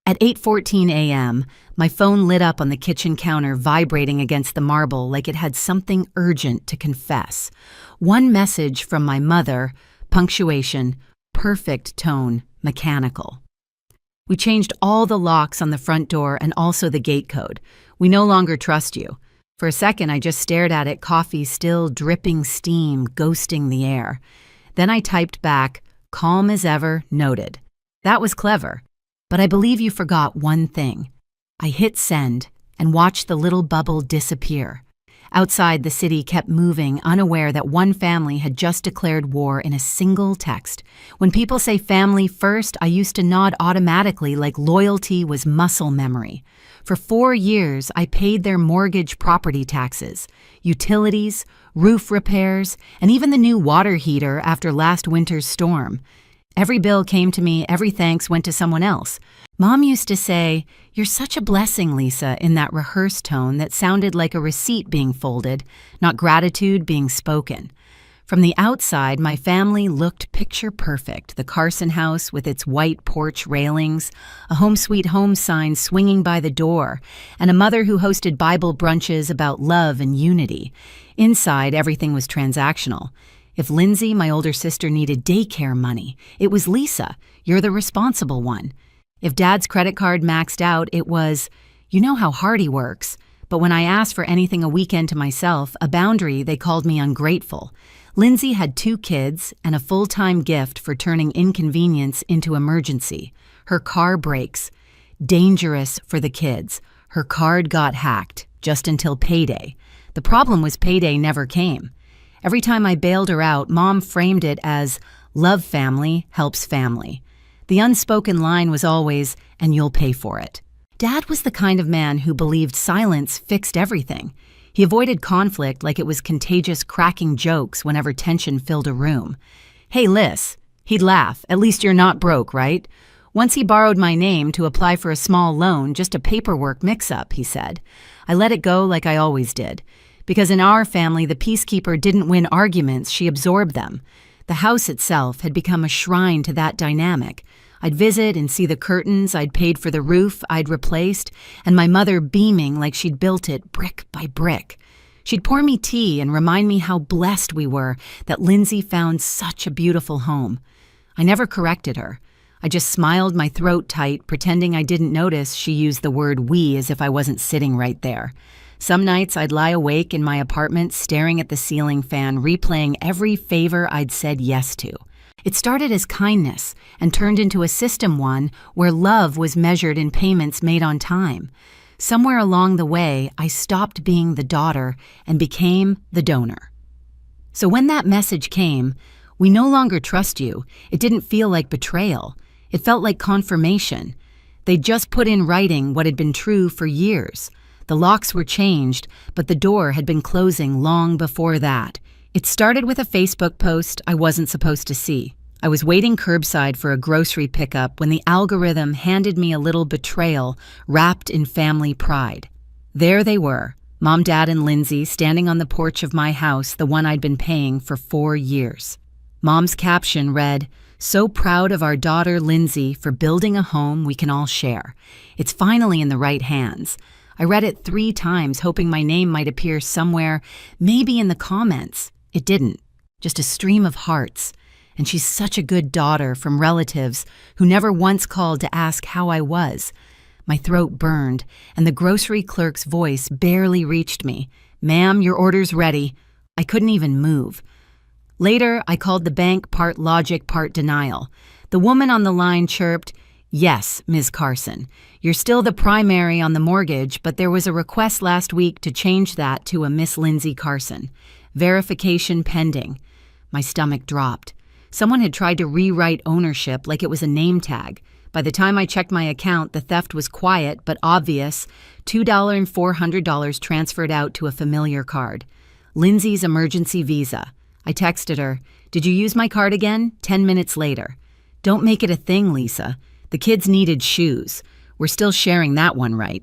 At 8:14 a.m., my phone lit up on the kitchen counter, vibrating against the marble like it had something urgent to confess. One message from my mother, punctuation, perfect tone, mechanical. We changed all the locks on the front door and also the gate code. We no longer trust you. For a second, I just stared at it, coffee still dripping steam, ghosting the air. Then I typed back, calm as ever, noted. That was clever. But I believe you forgot one thing. I hit send and watched the little bubble disappear. Outside, the city kept moving, unaware that one family had just declared war in a single text. When people say family first, I used to nod automatically like loyalty was muscle memory. For 4 years, I paid their mortgage, property taxes, utilities, roof repairs, and even the new water heater after last winter's storm. Every bill came to me, every thanks went to someone else. Mom used to say, "You're such a blessing, Lisa," in that rehearsed tone that sounded like a receipt being folded, not gratitude being spoken. From the outside, my family looked picture perfect. The Carson house with its white porch railings, a home sweet home sign swinging by the door, and a mother who hosted Bible brunches about love and unity. Inside, everything was transactional. If Lindsay, my older sister, needed daycare money, it was Lisa, you're the responsible one. If Dad's credit card maxed out, it was, you know how hard he works. But when I asked for anything a weekend to myself, a boundary, they called me ungrateful. Lindsay had 2 kids and a full-time gift for turning inconvenience into emergency. Her car breaks. Dangerous for the kids. Her card got hacked, just until payday. The problem was payday never came. Every time I bailed her out, Mom framed it as, love family helps family. The unspoken line was always, and you'll pay for it. Dad was the kind of man who believed silence fixed everything. He avoided conflict like it was contagious, cracking jokes whenever tension filled a room. Hey, Liz, he'd laugh, at least you're not broke, right? Once he borrowed my name to apply for a small loan, just a paperwork mix-up, he said. I let it go like I always did. Because in our family, the peacekeeper didn't win arguments, she absorbed them. The house itself had become a shrine to that dynamic. I'd visit and see the curtains I'd paid for the roof I'd replaced, and my mother beaming like she'd built it brick by brick. She'd pour me tea and remind me how blessed we were that Lindsay found such a beautiful home. I never corrected her. I just smiled my throat tight, pretending I didn't notice she used the word we as if I wasn't sitting right there. Some nights I'd lie awake in my apartment staring at the ceiling fan, replaying every favor I'd said yes to. It started as kindness and turned into a system one where love was measured in payments made on time. Somewhere along the way, I stopped being the daughter and became the donor. So when that message came, we no longer trust you, it didn't feel like betrayal. It felt like confirmation. They'd just put in writing what had been true for years. The locks were changed, but the door had been closing long before that. It started with a Facebook post I wasn't supposed to see. I was waiting curbside for a grocery pickup when the algorithm handed me a little betrayal wrapped in family pride. There they were, Mom, Dad, and Lindsay standing on the porch of my house, the one I'd been paying for 4 years. Mom's caption read, "So proud of our daughter Lindsay for building a home we can all share. It's finally in the right hands." I read it 3 times, hoping my name might appear somewhere, maybe in the comments. It didn't. Just a stream of hearts. And she's such a good daughter from relatives who never once called to ask how I was. My throat burned, and the grocery clerk's voice barely reached me. "Ma'am, your order's ready." I couldn't even move. Later, I called the bank, part logic, part denial. The woman on the line chirped, "Yes, Ms. Carson. You're still the primary on the mortgage, but there was a request last week to change that to a Miss Lindsay Carson. Verification pending." My stomach dropped. Someone had tried to rewrite ownership like it was a name tag. By the time I checked my account, the theft was quiet but obvious. $2 and $400 transferred out to a familiar card. Lindsay's emergency visa. I texted her, "Did you use my card again?" 10 minutes later. "Don't make it a thing, Lisa. The kids needed shoes. We're still sharing that one, right?"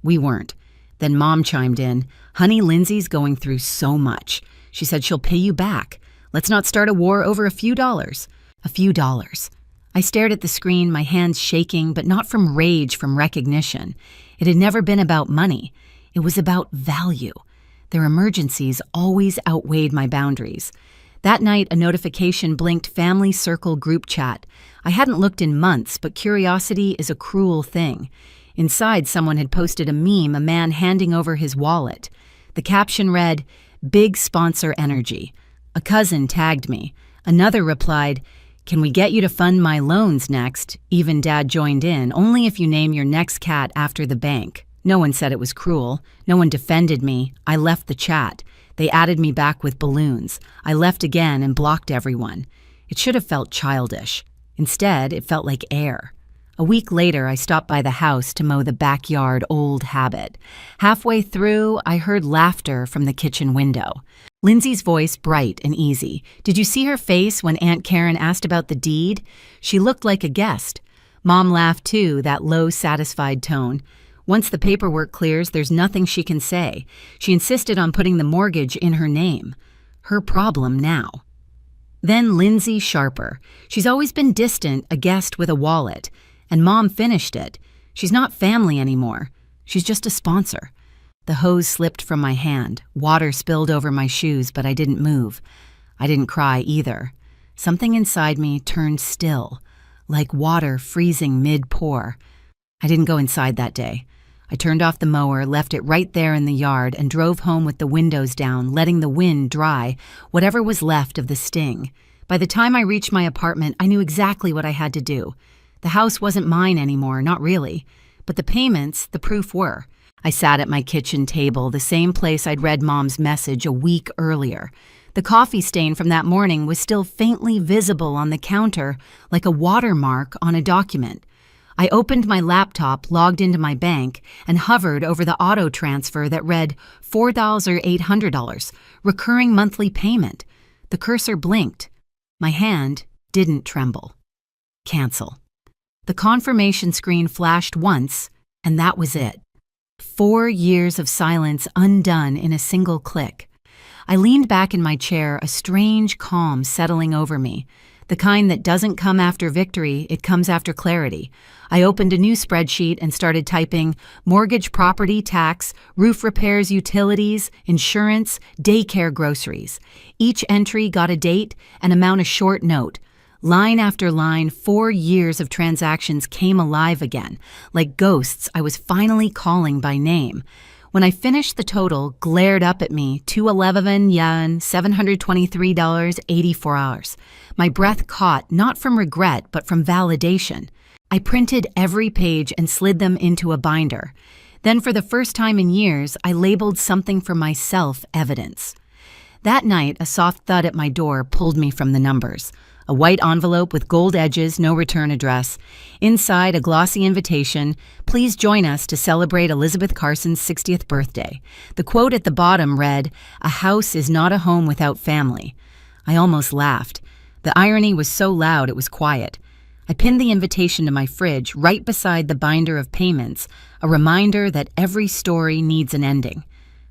We weren't. Then Mom chimed in, "Honey, Lindsay's going through so much. She said she'll pay you back. Let's not start a war over a few dollars." A few dollars. I stared at the screen, my hands shaking, but not from rage, from recognition. It had never been about money. It was about value. Their emergencies always outweighed my boundaries. That night, a notification blinked family circle group chat. I hadn't looked in months, but curiosity is a cruel thing. Inside, someone had posted a meme, a man handing over his wallet. The caption read, "Big sponsor energy." A cousin tagged me. Another replied, "Can we get you to fund my loans next?" Even Dad joined in, "Only if you name your next cat after the bank." No one said it was cruel. No one defended me. I left the chat. They added me back with balloons. I left again and blocked everyone. It should have felt childish. Instead, it felt like air. A week later, I stopped by the house to mow the backyard, old habit. Halfway through, I heard laughter from the kitchen window. Lindsay's voice bright and easy. "Did you see her face when Aunt Karen asked about the deed? She looked like a guest." Mom laughed too, that low, satisfied tone. "Once the paperwork clears, there's nothing she can say." She insisted on putting the mortgage in her name. Her problem now. Then Lindsay sharper. "She's always been distant, a guest with a wallet." And Mom finished it. "She's not family anymore. She's just a sponsor." The hose slipped from my hand. Water spilled over my shoes, but I didn't move. I didn't cry either. Something inside me turned still, like water freezing mid-pour. I didn't go inside that day. I turned off the mower, left it right there in the yard, and drove home with the windows down, letting the wind dry whatever was left of the sting. By the time I reached my apartment, I knew exactly what I had to do. The house wasn't mine anymore, not really. But the payments, the proof were. I sat at my kitchen table, the same place I'd read Mom's message a week earlier. The coffee stain from that morning was still faintly visible on the counter, like a watermark on a document. I opened my laptop, logged into my bank, and hovered over the auto transfer that read $4,800, recurring monthly payment. The cursor blinked. My hand didn't tremble. Cancel. The confirmation screen flashed once, and that was it. 4 years of silence undone in a single click. I leaned back in my chair, a strange calm settling over me. The kind that doesn't come after victory, it comes after clarity. I opened a new spreadsheet and started typing mortgage, property, tax, roof repairs, utilities, insurance, daycare, groceries. Each entry got a date, an amount, a short note. Line after line, 4 years of transactions came alive again. Like ghosts, I was finally calling by name. When I finished, the total glared up at me, 211 yen, $723, 84 hours. My breath caught, not from regret, but from validation. I printed every page and slid them into a binder. Then, for the first time in years, I labeled something for myself evidence. That night, a soft thud at my door pulled me from the numbers. A white envelope with gold edges, no return address. Inside, a glossy invitation, "Please join us to celebrate Elizabeth Carson's 60th birthday." The quote at the bottom read, "A house is not a home without family." I almost laughed. The irony was so loud it was quiet. I pinned the invitation to my fridge, right beside the binder of payments, a reminder that every story needs an ending.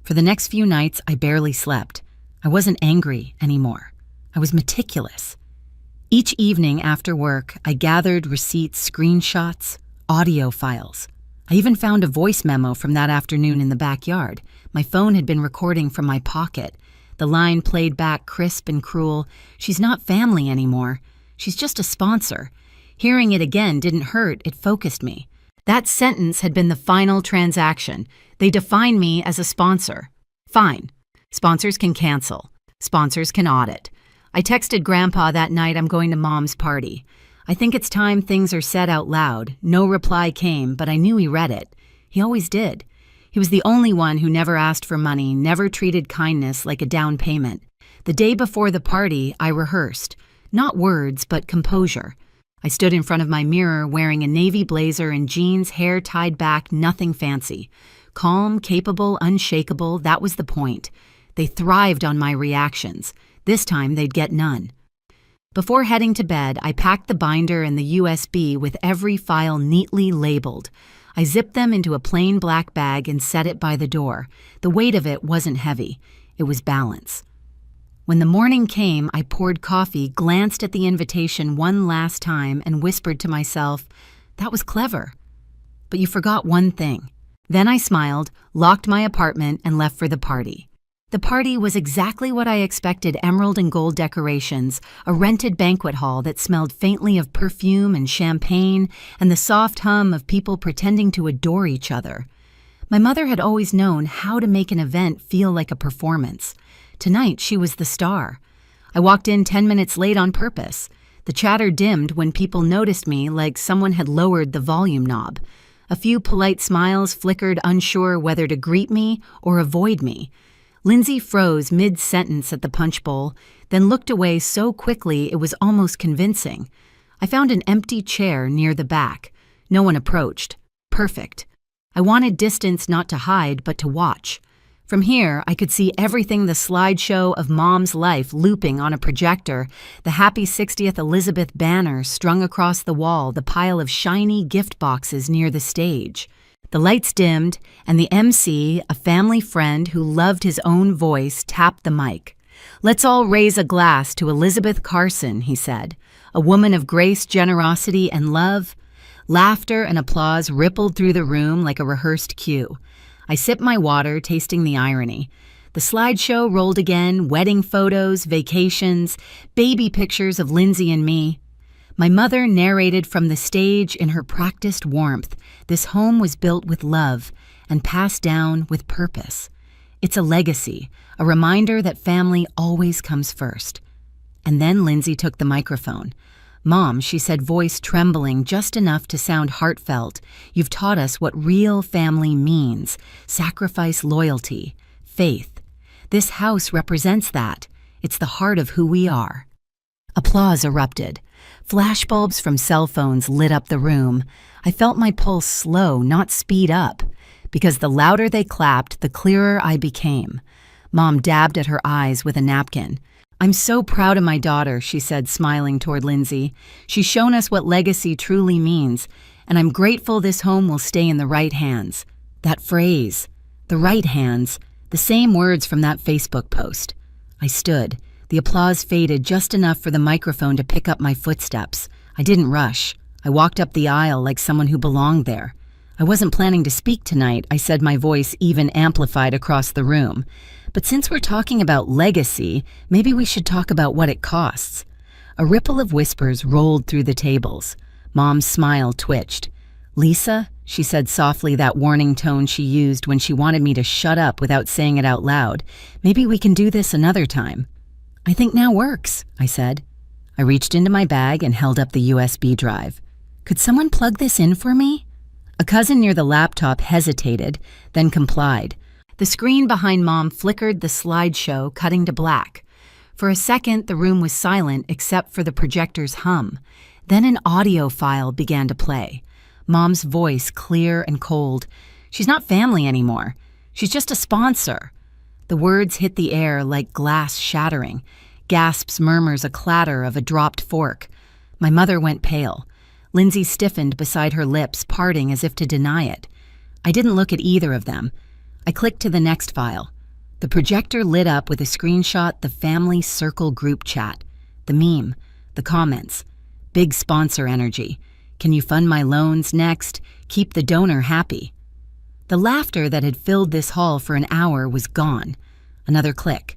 For the next few nights, I barely slept. I wasn't angry anymore. I was meticulous. Each evening after work, I gathered receipts, screenshots, audio files. I even found a voice memo from that afternoon in the backyard. My phone had been recording from my pocket. The line played back crisp and cruel. "She's not family anymore. She's just a sponsor." Hearing it again didn't hurt, it focused me. That sentence had been the final transaction. They define me as a sponsor. Fine. Sponsors can cancel. Sponsors can audit. I texted Grandpa that night, "I'm going to Mom's party." I think it's time things are said out loud. No reply came, but I knew he read it. He always did. He was the only one who never asked for money, never treated kindness like a down payment. The day before the party, I rehearsed. Not words, but composure. I stood in front of my mirror wearing a navy blazer and jeans, hair tied back, nothing fancy. Calm, capable, unshakable, that was the point. They thrived on my reactions. This time, they'd get none. Before heading to bed, I packed the binder and the USB with every file neatly labeled. I zipped them into a plain black bag and set it by the door. The weight of it wasn't heavy. It was balance. When the morning came, I poured coffee, glanced at the invitation one last time, and whispered to myself, "That was clever. But you forgot one thing." Then I smiled, locked my apartment, and left for the party. The party was exactly what I expected: emerald and gold decorations, a rented banquet hall that smelled faintly of perfume and champagne, and the soft hum of people pretending to adore each other. My mother had always known how to make an event feel like a performance. Tonight, she was the star. I walked in 10 minutes late on purpose. The chatter dimmed when people noticed me, like someone had lowered the volume knob. A few polite smiles flickered, unsure whether to greet me or avoid me. Lindsay froze mid-sentence at the punch bowl, then looked away so quickly it was almost convincing. I found an empty chair near the back. No one approached. Perfect. I wanted distance, not to hide, but to watch. From here, I could see everything: the slideshow of Mom's life looping on a projector, the Happy 60th Elizabeth banner strung across the wall, the pile of shiny gift boxes near the stage. The lights dimmed, and the MC, a family friend who loved his own voice, tapped the mic. "Let's all raise a glass to Elizabeth Carson," he said, "a woman of grace, generosity, and love." Laughter and applause rippled through the room like a rehearsed cue. I sipped my water, tasting the irony. The slideshow rolled again: wedding photos, vacations, baby pictures of Lindsay and me. My mother narrated from the stage in her practiced warmth. This home was built with love and passed down with purpose. It's a legacy, a reminder that family always comes first. And then Lindsay took the microphone. "Mom," she said, voice trembling just enough to sound heartfelt, "you've taught us what real family means: sacrifice, loyalty, faith. This house represents that. It's the heart of who we are." Applause erupted. Flashbulbs from cell phones lit up the room. I felt my pulse slow, not speed up, because the louder they clapped, the clearer I became. Mom dabbed at her eyes with a napkin. "I'm so proud of my daughter," she said, smiling toward Lindsay. "She's shown us what legacy truly means, and I'm grateful this home will stay in the right hands." That phrase, the right hands, the same words from that Facebook post. I stood. The applause faded just enough for the microphone to pick up my footsteps. I didn't rush. I walked up the aisle like someone who belonged there. "I wasn't planning to speak tonight," I said, my voice even amplified across the room. "But since we're talking about legacy, maybe we should talk about what it costs." A ripple of whispers rolled through the tables. Mom's smile twitched. "Lisa," she said softly, that warning tone she used when she wanted me to shut up without saying it out loud, "maybe we can do this another time." "I think now works," I said. I reached into my bag and held up the USB drive. "Could someone plug this in for me?" A cousin near the laptop hesitated, then complied. The screen behind Mom flickered, the slideshow cutting to black. For a second, the room was silent except for the projector's hum. Then an audio file began to play. Mom's voice, clear and cold. "She's not family anymore. She's just a sponsor." The words hit the air like glass shattering. Gasps, murmurs, a clatter of a dropped fork. My mother went pale. Lindsay stiffened beside her lips, parting as if to deny it. I didn't look at either of them. I clicked to the next file. The projector lit up with a screenshot: the family circle group chat. The meme, the comments. Big sponsor energy. "Can you fund my loans next? Keep the donor happy." The laughter that had filled this hall for an hour was gone. Another click.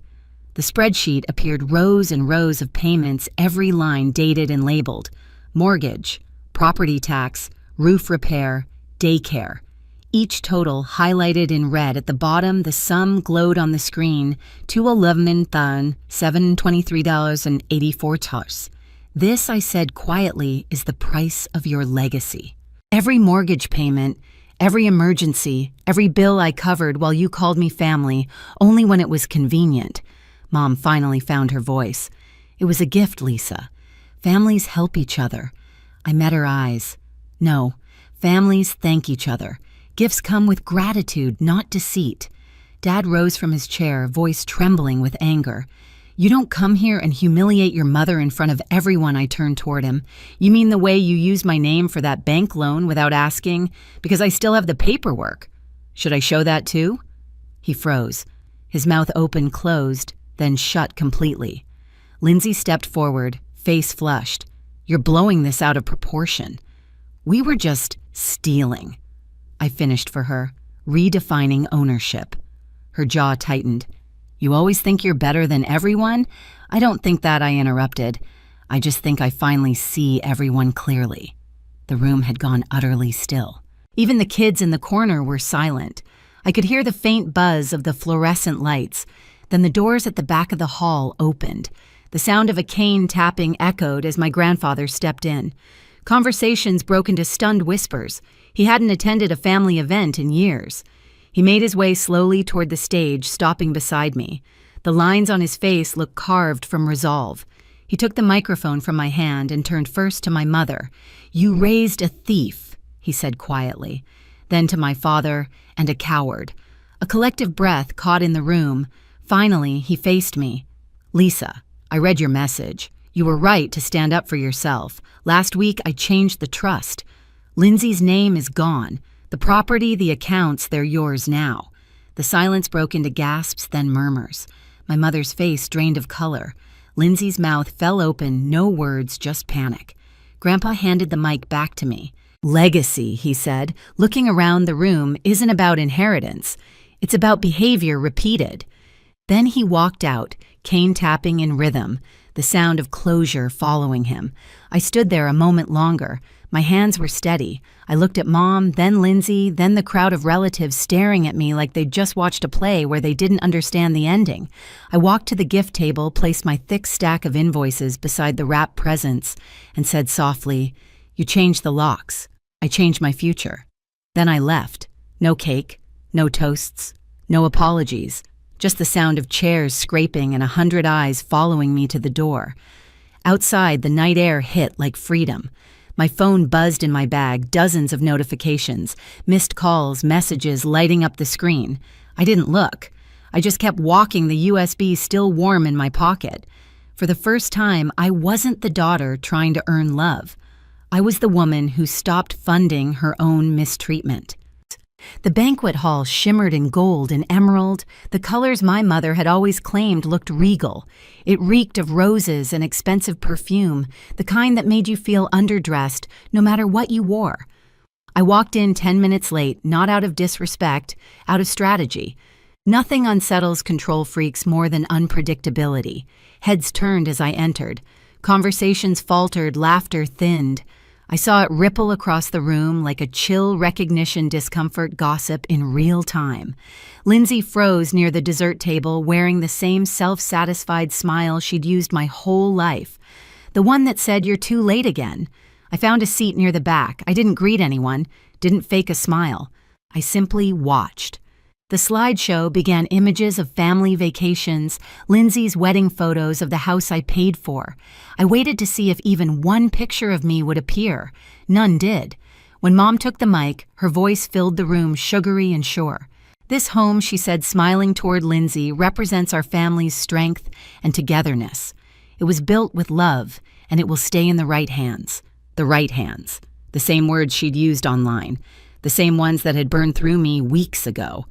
The spreadsheet appeared: rows and rows of payments, every line dated and labeled. Mortgage, property tax, roof repair, daycare. Each total highlighted in red. At the bottom, the sum glowed on the screen: $211,723.84. "This," I said quietly, "is the price of your legacy." Every mortgage payment, every emergency, every bill I covered while you called me family, only when it was convenient. Mom finally found her voice. "It was a gift, Lisa. Families help each other." I met her eyes. "No, families thank each other. Gifts come with gratitude, not deceit." Dad rose from his chair, voice trembling with anger. "You don't come here and humiliate your mother in front of everyone." I turned toward him. "You mean the way you used my name for that bank loan without asking? Because I still have the paperwork. Should I show that too?" He froze. His mouth open, closed, then shut completely. Lindsay stepped forward, face flushed. "You're blowing this out of proportion." "We were just stealing," I finished for her, redefining ownership. Her jaw tightened. "You always think you're better than everyone?" "I don't think that," I interrupted. "I just think I finally see everyone clearly." The room had gone utterly still. Even the kids in the corner were silent. I could hear the faint buzz of the fluorescent lights. Then the doors at the back of the hall opened. The sound of a cane tapping echoed as my grandfather stepped in. Conversations broke into stunned whispers. He hadn't attended a family event in years. He made his way slowly toward the stage, stopping beside me. The lines on his face looked carved from resolve. He took the microphone from my hand and turned first to my mother. "You raised a thief," he said quietly. Then to my father, "and a coward." A collective breath caught in the room. Finally, he faced me. "Lisa, I read your message. You were right to stand up for yourself. Last week, I changed the trust. Lindsay's name is gone. The property, the accounts, they're yours now." The silence broke into gasps, then murmurs. My mother's face drained of color. Lindsay's mouth fell open, no words, just panic. Grandpa handed the mic back to me. "Legacy," he said, looking around the room, "isn't about inheritance. It's about behavior repeated." Then he walked out, cane tapping in rhythm, the sound of closure following him. I stood there a moment longer. My hands were steady. I looked at Mom, then Lindsay, then the crowd of relatives staring at me like they'd just watched a play where they didn't understand the ending. I walked to the gift table, placed my thick stack of invoices beside the wrapped presents, and said softly, "You changed the locks. I changed my future." Then I left. No cake, no toasts, no apologies. Just the sound of chairs scraping and 100 eyes following me to the door. Outside, the night air hit like freedom. My phone buzzed in my bag, dozens of notifications, missed calls, messages lighting up the screen. I didn't look. I just kept walking, the USB still warm in my pocket. For the first time, I wasn't the daughter trying to earn love. I was the woman who stopped funding her own mistreatment. The banquet hall shimmered in gold and emerald, the colors my mother had always claimed looked regal. It reeked of roses and expensive perfume, the kind that made you feel underdressed no matter what you wore. I walked in 10 minutes late, not out of disrespect, out of strategy. Nothing unsettles control freaks more than unpredictability. Heads turned as I entered. Conversations faltered, laughter thinned. I saw it ripple across the room like a chill recognition discomfort gossip in real time. Lindsay froze near the dessert table, wearing the same self-satisfied smile she'd used my whole life. The one that said, "You're too late again." I found a seat near the back. I didn't greet anyone, didn't fake a smile. I simply watched. The slideshow began images of family vacations, Lindsay's wedding photos of the house I paid for. I waited to see if even one picture of me would appear. None did. When Mom took the mic, her voice filled the room, sugary and sure. "This home," she said, smiling toward Lindsay, "represents our family's strength and togetherness. It was built with love, and it will stay in the right hands." The right hands. The same words she'd used online. The same ones that had burned through me weeks ago.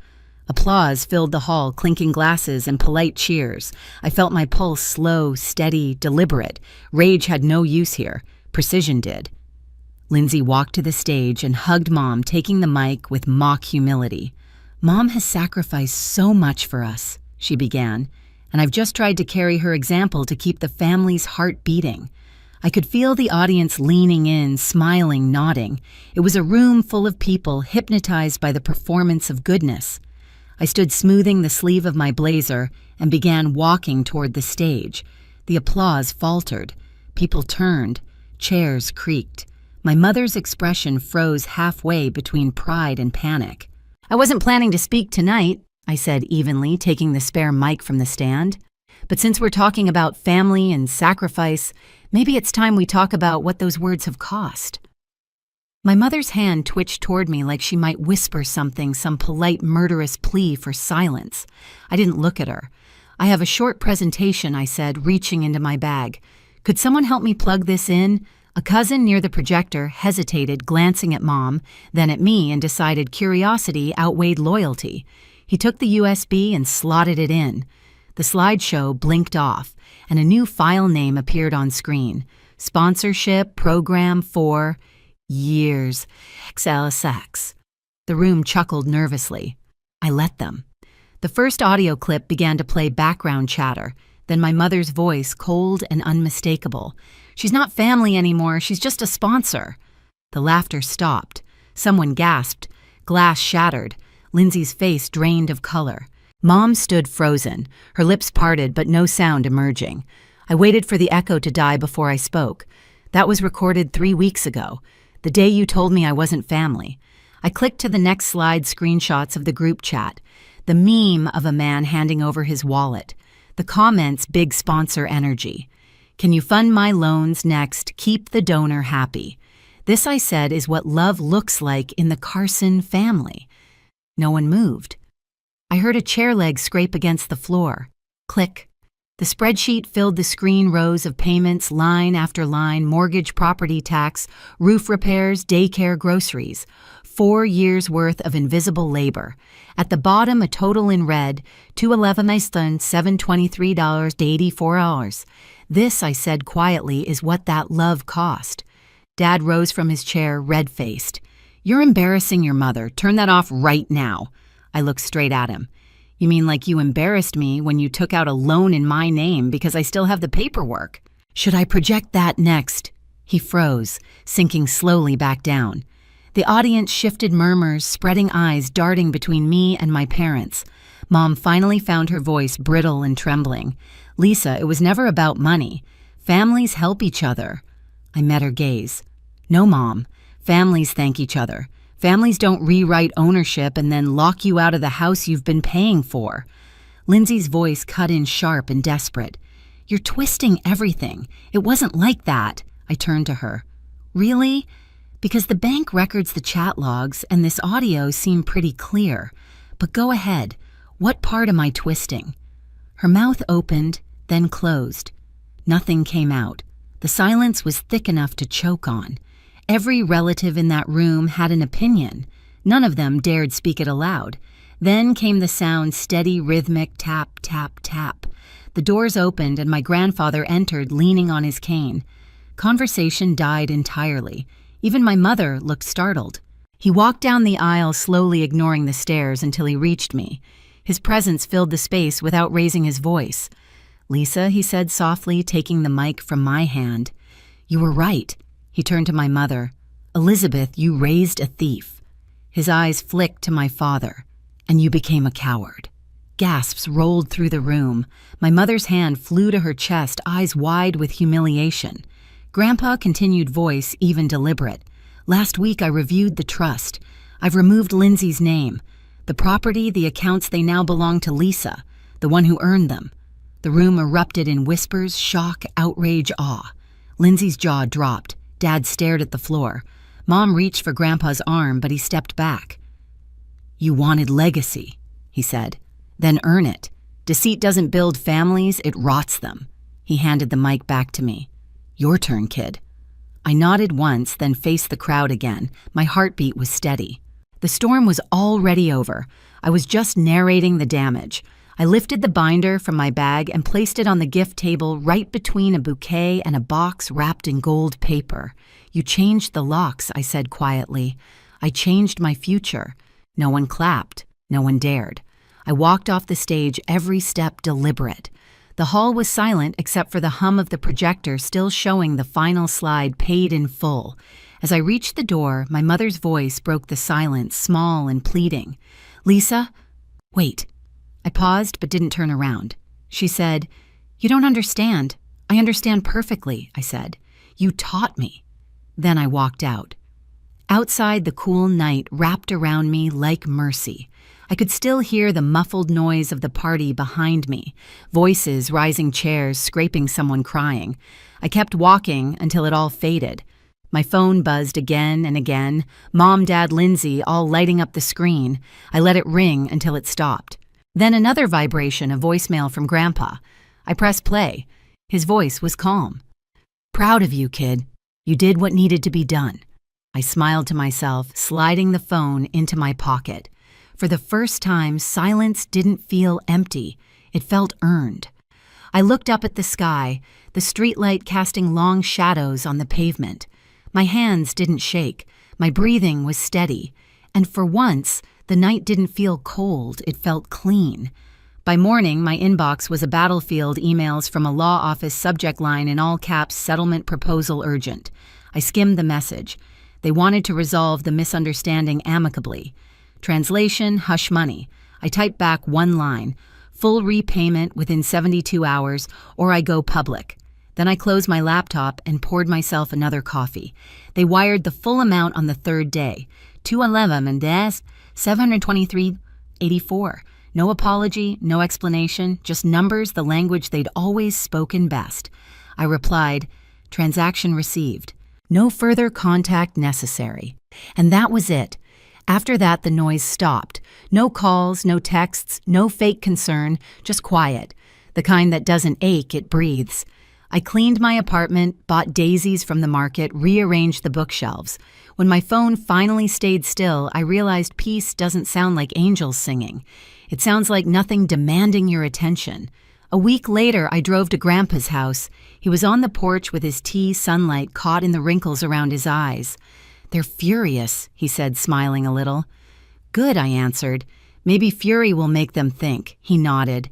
Applause filled the hall, clinking glasses and polite cheers. I felt my pulse slow, steady, deliberate. Rage had no use here. Precision did. Lindsay walked to the stage and hugged Mom, taking the mic with mock humility. "Mom has sacrificed so much for us," she began, "and I've just tried to carry her example to keep the family's heart beating." I could feel the audience leaning in, smiling, nodding. It was a room full of people hypnotized by the performance of goodness. I stood smoothing the sleeve of my blazer and began walking toward the stage. The applause faltered. People turned. Chairs creaked. My mother's expression froze halfway between pride and panic. "I wasn't planning to speak tonight," I said evenly, taking the spare mic from the stand. "But since we're talking about family and sacrifice, maybe it's time we talk about what those words have cost." My mother's hand twitched toward me like she might whisper something, some polite, murderous plea for silence. I didn't look at her. "I have a short presentation," I said, reaching into my bag. "Could someone help me plug this in?" A cousin near the projector hesitated, glancing at Mom, then at me, and decided curiosity outweighed loyalty. He took the USB and slotted it in. The slideshow blinked off, and a new file name appeared on screen. Sponsorship Program for Years. XLSX. The room chuckled nervously. I let them. The first audio clip began to play background chatter, then my mother's voice, cold and unmistakable. She's not family anymore, she's just a sponsor. The laughter stopped. Someone gasped. Glass shattered. Lindsay's face drained of color. Mom stood frozen, her lips parted but no sound emerging. I waited for the echo to die before I spoke. That was recorded 3 weeks ago, the day you told me I wasn't family. I clicked to the next slide, screenshots of the group chat. The meme of a man handing over his wallet. The comments, big sponsor energy. Can you fund my loans next? Keep the donor happy. This, I said, is what love looks like in the Carson family. No one moved. I heard a chair leg scrape against the floor. Click. The spreadsheet filled the screen, rows of payments, line after line, mortgage, property tax, roof repairs, daycare, groceries. 4 years' worth of invisible labor. At the bottom, a total in red, $723.84. This, I said quietly, is what that love cost. Dad rose from his chair, red-faced. You're embarrassing your mother. Turn that off right now. I looked straight at him. You mean like you embarrassed me when you took out a loan in my name because I still have the paperwork? Should I project that next? He froze, sinking slowly back down. The audience shifted, murmurs, spreading eyes darting between me and my parents. Mom finally found her voice brittle and trembling. Lisa, it was never about money. Families help each other. I met her gaze. No, Mom. Families thank each other. Families don't rewrite ownership and then lock you out of the house you've been paying for. Lindsay's voice cut in sharp and desperate. You're twisting everything. It wasn't like that. I turned to her. Really? Because the bank records the chat logs and this audio seem pretty clear. But go ahead. What part am I twisting? Her mouth opened, then closed. Nothing came out. The silence was thick enough to choke on. Every relative in that room had an opinion. None of them dared speak it aloud. Then came the sound, steady, rhythmic, tap, tap, tap. The doors opened and my grandfather entered, leaning on his cane. Conversation died entirely. Even my mother looked startled. He walked down the aisle, slowly ignoring the stares until he reached me. His presence filled the space without raising his voice. Lisa, he said softly, taking the mic from my hand. You were right. He turned to my mother. Elizabeth, you raised a thief. His eyes flicked to my father. And you became a coward. Gasps rolled through the room. My mother's hand flew to her chest, eyes wide with humiliation. Grandpa continued, voice even deliberate. Last week I reviewed the trust. I've removed Lindsay's name. The property, the accounts, they now belong to Lisa, the one who earned them. The room erupted in whispers, shock, outrage, awe. Lindsay's jaw dropped. Dad stared at the floor. Mom reached for Grandpa's arm, but he stepped back. You wanted legacy, he said. Then earn it. Deceit doesn't build families, it rots them. He handed the mic back to me. Your turn, kid. I nodded once, then faced the crowd again. My heartbeat was steady. The storm was already over. I was just narrating the damage. I lifted the binder from my bag and placed it on the gift table right between a bouquet and a box wrapped in gold paper. You changed the locks, I said quietly. I changed my future. No one clapped. No one dared. I walked off the stage, every step deliberate. The hall was silent except for the hum of the projector still showing the final slide, paid in full. As I reached the door, my mother's voice broke the silence, small and pleading. Lisa, wait. I paused but didn't turn around. She said, You don't understand. I understand perfectly, I said. You taught me. Then I walked out. Outside, the cool night wrapped around me like mercy. I could still hear the muffled noise of the party behind me, voices, rising chairs, scraping someone crying. I kept walking until it all faded. My phone buzzed again and again, Mom, Dad, Lindsay, all lighting up the screen. I let it ring until it stopped. Then another vibration, a voicemail from Grandpa. I pressed play. His voice was calm. Proud of you, kid. You did what needed to be done. I smiled to myself, sliding the phone into my pocket. For the first time, silence didn't feel empty. It felt earned. I looked up at the sky, the streetlight casting long shadows on the pavement. My hands didn't shake. My breathing was steady. And for once, the night didn't feel cold. It felt clean. By morning, my inbox was a battlefield emails from a law office subject line in all caps, settlement proposal urgent. I skimmed the message. They wanted to resolve the misunderstanding amicably. Translation, hush money. I typed back one line. Full repayment within 72 hours, or I go public. Then I closed my laptop and poured myself another coffee. They wired the full amount on the third day. 211 and $723.84. No apology, no explanation, just numbers, the language they'd always spoken best. I replied, transaction received. No further contact necessary. And that was it. After that, the noise stopped. No calls, no texts, no fake concern, just quiet. The kind that doesn't ache, it breathes. I cleaned my apartment, bought daisies from the market, rearranged the bookshelves. When my phone finally stayed still, I realized peace doesn't sound like angels singing. It sounds like nothing demanding your attention. A week later, I drove to Grandpa's house. He was on the porch with his tea sunlight caught in the wrinkles around his eyes. They're furious, he said, smiling a little. Good, I answered. Maybe fury will make them think, he nodded.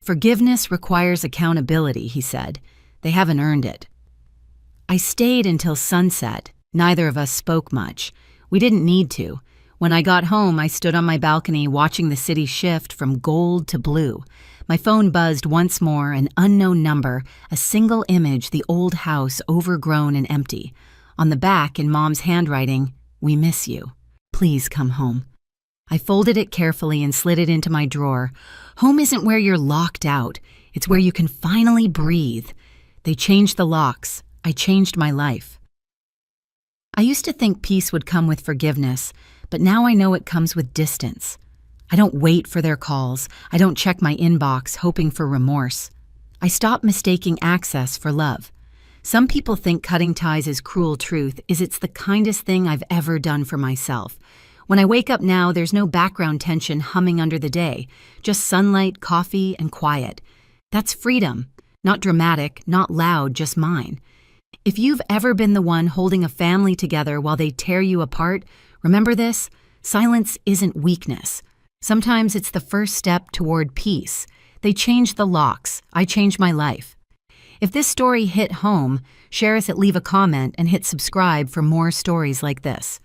Forgiveness requires accountability, he said. They haven't earned it. I stayed until sunset. Neither of us spoke much. We didn't need to. When I got home, I stood on my balcony watching the city shift from gold to blue. My phone buzzed once more, an unknown number, a single image, the old house overgrown and empty. On the back, in Mom's handwriting, "We miss you. Please come home." I folded it carefully and slid it into my drawer. Home isn't where you're locked out. It's where you can finally breathe. They changed the locks. I changed my life. I used to think peace would come with forgiveness, but now I know it comes with distance. I don't wait for their calls. I don't check my inbox hoping for remorse. I stopped mistaking access for love. Some people think cutting ties is cruel. Truth is it's the kindest thing I've ever done for myself. When I wake up now, there's no background tension humming under the day, just sunlight, coffee, and quiet. That's freedom. Not dramatic, not loud, just mine. If you've ever been the one holding a family together while they tear you apart, remember this: silence isn't weakness. Sometimes it's the first step toward peace. They changed the locks. I changed my life. If this story hit home, share us, leave a comment, and hit subscribe for more stories like this.